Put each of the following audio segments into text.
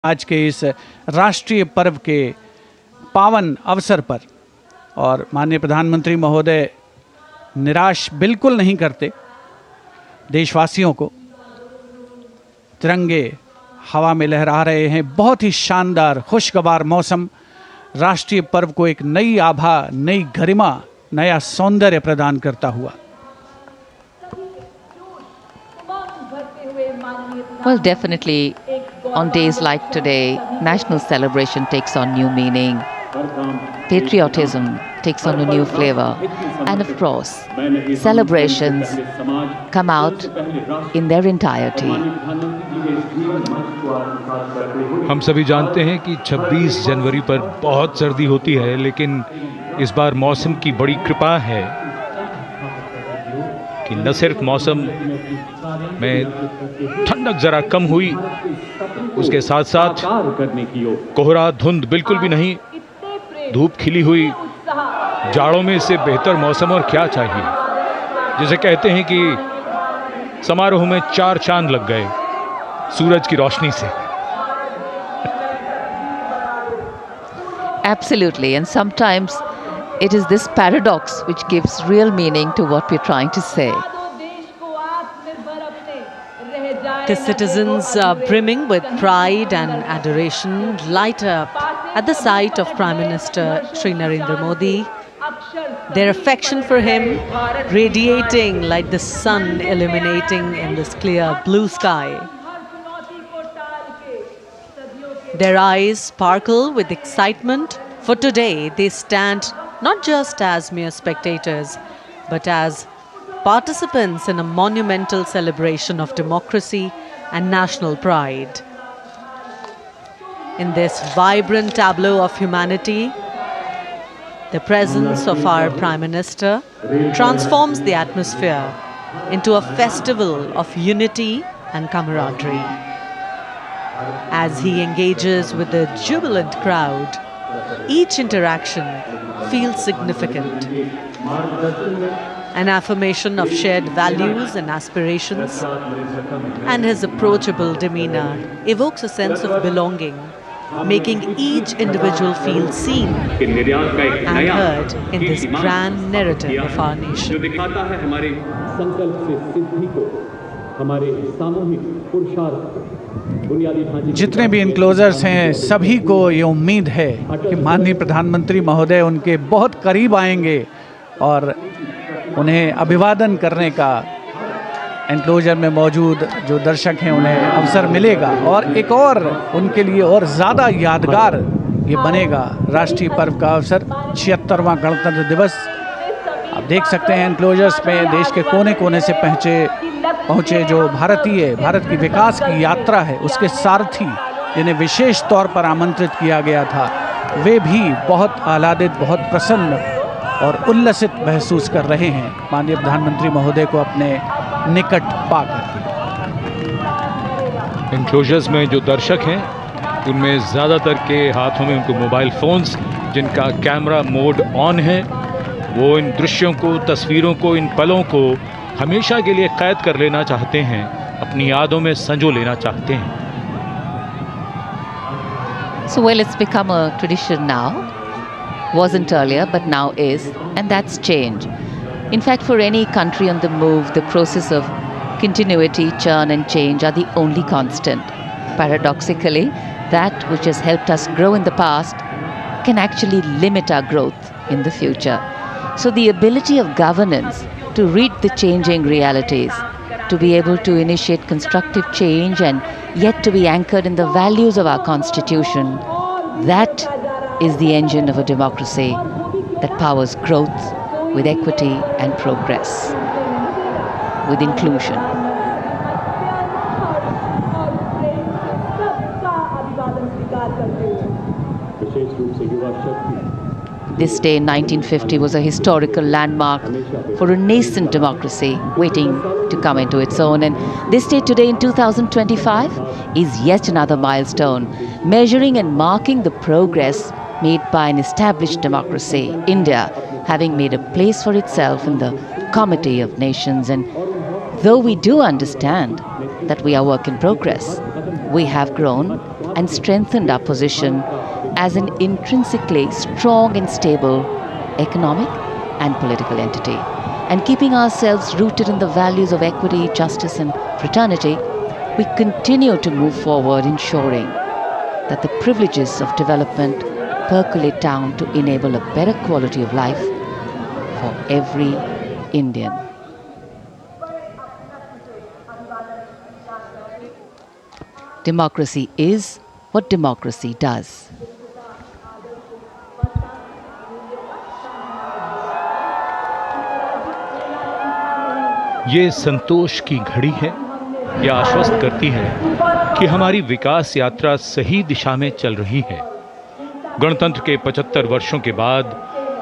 आज के इस राष्ट्रीय पर्व के पावन अवसर पर। और माननीय प्रधानमंत्री महोदय निराश बिल्कुल नहीं करते देशवासियों को। तिरंगे हवा में लहरा रहे हैं। बहुत ही शानदार खुशगवार मौसम राष्ट्रीय पर्व को एक नई आभा, नई गरिमा, नया सौंदर्य प्रदान करता हुआ। Well, definitely on days like today, national celebration takes on new meaning. Patriotism takes on a new flavor. And of course, celebrations come out in their entirety. हम सभी जानते हैं कि 26 जनवरी पर बहुत सर्दी होती है, लेकिन इस बार मौसम की बड़ी कृपा है कि न सिर्फ मौसम में ठंडक जरा कम हुई, उसके साथ साथ कोहरा धुंध बिल्कुल भी नहीं, धूप खिली हुई। जाड़ों में इससे बेहतर मौसम और क्या चाहिए। जिसे कहते हैं कि समारोह में 4 चांद लग गए सूरज की रोशनी से। Absolutely, and sometimes it is this paradox which gives real meaning to what we're trying to say. The citizens are brimming with pride and adoration, light up at the sight of Prime Minister Shri Narendra Modi. Their affection for him radiating like the sun illuminating in this clear blue sky. Their eyes sparkle with excitement, for today they stand not just as mere spectators, but as participants in a monumental celebration of democracy and national pride. In this vibrant tableau of humanity, the presence of our Prime Minister transforms the atmosphere into a festival of unity and camaraderie. As he engages with the jubilant crowd, each interaction feels significant. An affirmation of shared values and aspirations, and his approachable demeanor evokes a sense of belonging, making each individual feel seen and heard in this grand narrative of our nation. जितने भी enclosures हैं, सभी को ये उम्मीद है कि माननीय प्रधानमंत्री महोदय उनके बहुत करीब आएंगे और उन्हें अभिवादन करने का एनक्लोजर में मौजूद जो दर्शक हैं उन्हें अवसर मिलेगा। और एक और उनके लिए और ज़्यादा यादगार ये बनेगा राष्ट्रीय पर्व का अवसर, 76वां गणतंत्र दिवस। आप देख सकते हैं एनक्लोजर्स में देश के कोने कोने से पहुँचे जो भारत की विकास की यात्रा है, उसके सारथी जिन्हें विशेष तौर पर आमंत्रित किया गया था, वे भी बहुत आह्लादित, बहुत प्रसन्न और उल्लसित महसूस कर रहे हैं माननीय प्रधानमंत्री महोदय को अपने निकट पाकर। एनक्लोजर्स में जो दर्शक हैं उनमें ज़्यादातर के हाथों में उनको मोबाइल फ़ोन्स जिनका कैमरा मोड ऑन है, वो इन दृश्यों को, तस्वीरों को, इन पलों को हमेशा के लिए कैद कर लेना चाहते हैं, अपनी यादों में संजो लेना चाहते हैं। So well, it's become a tradition now. Wasn't earlier, but now is, and that's change. In fact, for any country on the move, the process of continuity, churn and change are the only constant. Paradoxically, that which has helped us grow in the past can actually limit our growth in the future. So the ability of governance to read the changing realities, to be able to initiate constructive change and yet to be anchored in the values of our Constitution, that is the engine of a democracy that powers growth with equity and progress, with inclusion. This day in 1950 was a historical landmark for a nascent democracy waiting to come into its own. And this day today in 2025 is yet another milestone, measuring and marking the progress made by an established democracy, India having made a place for itself in the Committee of Nations. And though we do understand that we are work in progress, we have grown and strengthened our position as an intrinsically strong and stable economic and political entity. And keeping ourselves rooted in the values of equity, justice and fraternity, we continue to move forward, ensuring that the privileges of development percolate down to enable a better quality of life for every Indian. Democracy is what democracy does. ये संतोष की घड़ी है, यह आश्वस्त करती है कि हमारी विकास यात्रा सही दिशा में चल रही है। गणतंत्र के 75 वर्षों के बाद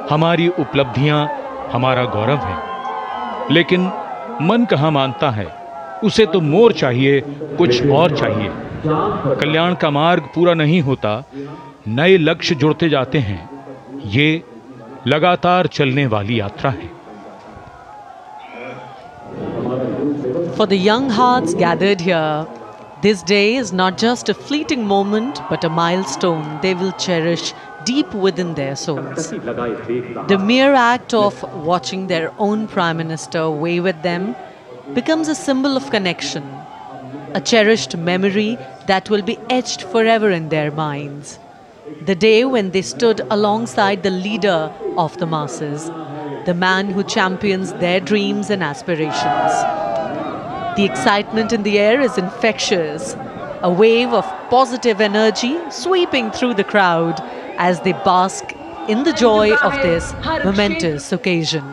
हमारी उपलब्धियां हमारा गौरव है, लेकिन मन कहाँ मानता है, उसे तो मोर चाहिए, कुछ और चाहिए। कल्याण का मार्ग पूरा नहीं होता, नए लक्ष्य जुड़ते जाते हैं। ये लगातार चलने वाली यात्रा है। For the young hearts gathered here, this day is not just a fleeting moment, but a milestone they will cherish deep within their souls. The mere act of watching their own Prime Minister wave at them becomes a symbol of connection, a cherished memory that will be etched forever in their minds. The day when they stood alongside the leader of the masses, the man who champions their dreams and aspirations. The excitement in the air is infectious, a wave of positive energy sweeping through the crowd as they bask in the joy of this momentous occasion.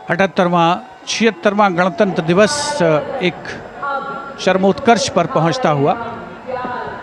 अठहत्तरवां 76वां गणतंत्र दिवस एक चरमोत्कर्ष पर पहुंचता हुआ